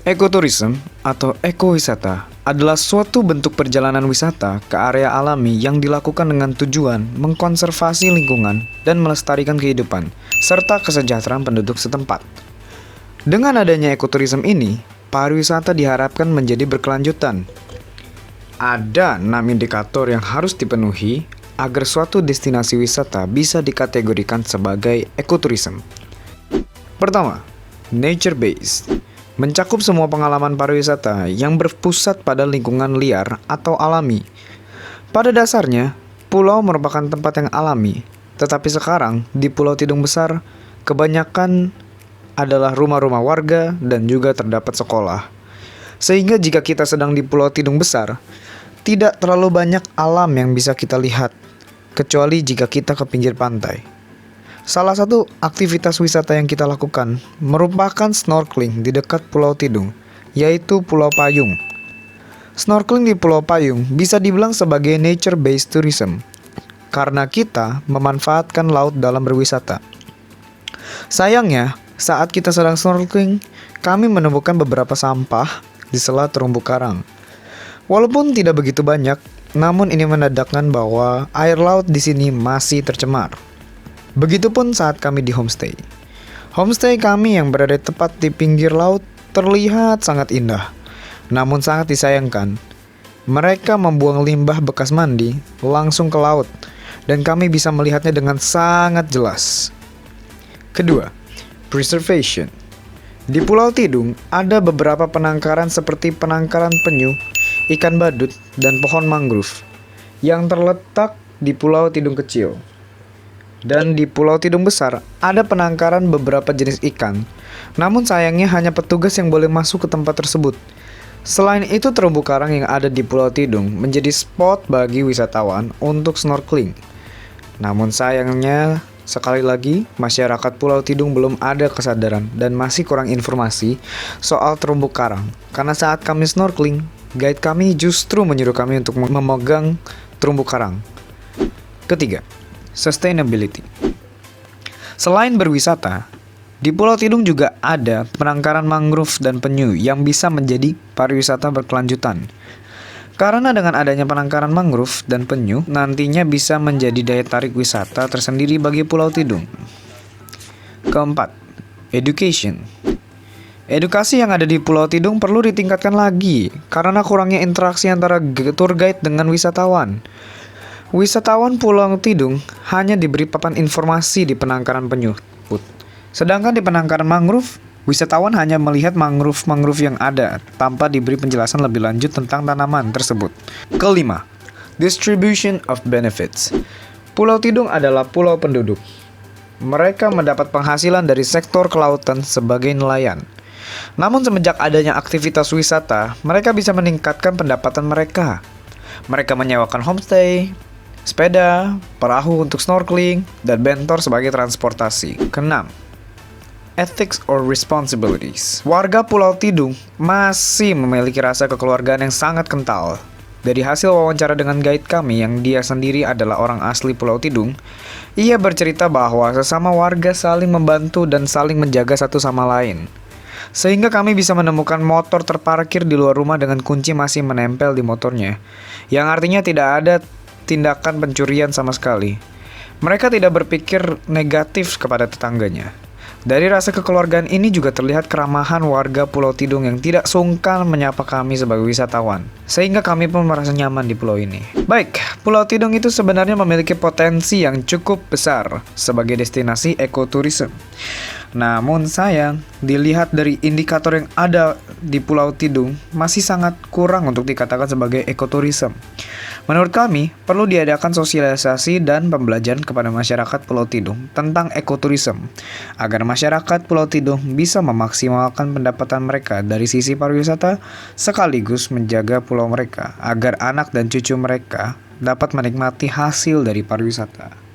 Ekoturism atau ekowisata adalah suatu bentuk perjalanan wisata ke area alami yang dilakukan dengan tujuan mengkonservasi lingkungan dan melestarikan kehidupan, serta kesejahteraan penduduk setempat. Dengan adanya ekoturism ini, pariwisata diharapkan menjadi berkelanjutan. Ada 6 indikator yang harus dipenuhi agar suatu destinasi wisata bisa dikategorikan sebagai ekoturism. Pertama, nature-based. Mencakup semua pengalaman pariwisata yang berpusat pada lingkungan liar atau alami. Pada dasarnya, pulau merupakan tempat yang alami, tetapi sekarang di Pulau Tidung Besar, kebanyakan adalah rumah-rumah warga dan juga terdapat sekolah. Sehingga jika kita sedang di Pulau Tidung Besar, tidak terlalu banyak alam yang bisa kita lihat, kecuali jika kita ke pinggir pantai. Salah satu aktivitas wisata yang kita lakukan merupakan snorkeling di dekat Pulau Tidung, yaitu Pulau Payung. Snorkeling di Pulau Payung bisa dibilang sebagai nature-based tourism, karena kita memanfaatkan laut dalam berwisata. Sayangnya, saat kita sedang snorkeling, kami menemukan beberapa sampah di sela terumbu karang. Walaupun tidak begitu banyak, namun ini menandakan bahwa air laut di sini masih tercemar. Begitupun saat kami di homestay. Homestay kami yang berada tepat di pinggir laut terlihat sangat indah. Namun sangat disayangkan, mereka membuang limbah bekas mandi langsung ke laut dan kami bisa melihatnya dengan sangat jelas. Kedua, preservation. Di Pulau Tidung ada beberapa penangkaran seperti penangkaran penyu, ikan badut, dan pohon mangrove yang terletak di Pulau Tidung Kecil. Dan di Pulau Tidung Besar ada penangkaran beberapa jenis ikan. Namun sayangnya hanya petugas yang boleh masuk ke tempat tersebut. Selain itu terumbu karang yang ada di Pulau Tidung menjadi spot bagi wisatawan untuk snorkeling. Namun sayangnya sekali lagi masyarakat Pulau Tidung belum ada kesadaran dan masih kurang informasi soal terumbu karang. Karena saat kami snorkeling, guide kami justru menyuruh kami untuk memegang terumbu karang. Ketiga, sustainability. Selain berwisata, di Pulau Tidung juga ada penangkaran mangrove dan penyu yang bisa menjadi pariwisata berkelanjutan. Karena dengan adanya penangkaran mangrove dan penyu, nantinya bisa menjadi daya tarik wisata tersendiri bagi Pulau Tidung. Keempat, education. Edukasi yang ada di Pulau Tidung perlu ditingkatkan lagi karena kurangnya interaksi antara tour guide dengan wisatawan. Wisatawan Pulau Tidung hanya diberi papan informasi di penangkaran penyu. Sedangkan di penangkaran mangrove, wisatawan hanya melihat mangrove yang ada tanpa diberi penjelasan lebih lanjut tentang tanaman tersebut. Kelima, distribution of benefits. Pulau Tidung adalah pulau penduduk. Mereka mendapat penghasilan dari sektor kelautan sebagai nelayan. Namun semenjak adanya aktivitas wisata, mereka bisa meningkatkan pendapatan mereka. Mereka menyewakan homestay, sepeda, perahu untuk snorkeling, dan bentor sebagai transportasi. Keenam, ethics or responsibilities. Warga Pulau Tidung masih memiliki rasa kekeluargaan yang sangat kental. Dari hasil wawancara dengan guide kami yang dia sendiri adalah orang asli Pulau Tidung, ia bercerita bahwa sesama warga saling membantu dan saling menjaga satu sama lain. Sehingga kami bisa menemukan motor terparkir di luar rumah dengan kunci masih menempel di motornya, yang artinya tidak ada tindakan pencurian sama sekali. Mereka tidak berpikir negatif kepada tetangganya. Dari rasa kekeluargaan ini juga terlihat keramahan warga Pulau Tidung yang tidak sungkan menyapa kami sebagai wisatawan, sehingga kami pun merasa nyaman di pulau ini. Baik, Pulau Tidung itu sebenarnya memiliki potensi yang cukup besar sebagai destinasi ekoturism. Namun sayang, dilihat dari indikator yang ada di Pulau Tidung masih sangat kurang untuk dikatakan sebagai ekoturism. Menurut kami, perlu diadakan sosialisasi dan pembelajaran kepada masyarakat Pulau Tidung tentang ekoturism, agar masyarakat Pulau Tidung bisa memaksimalkan pendapatan mereka dari sisi pariwisata, sekaligus menjaga pulau mereka, agar anak dan cucu mereka dapat menikmati hasil dari pariwisata.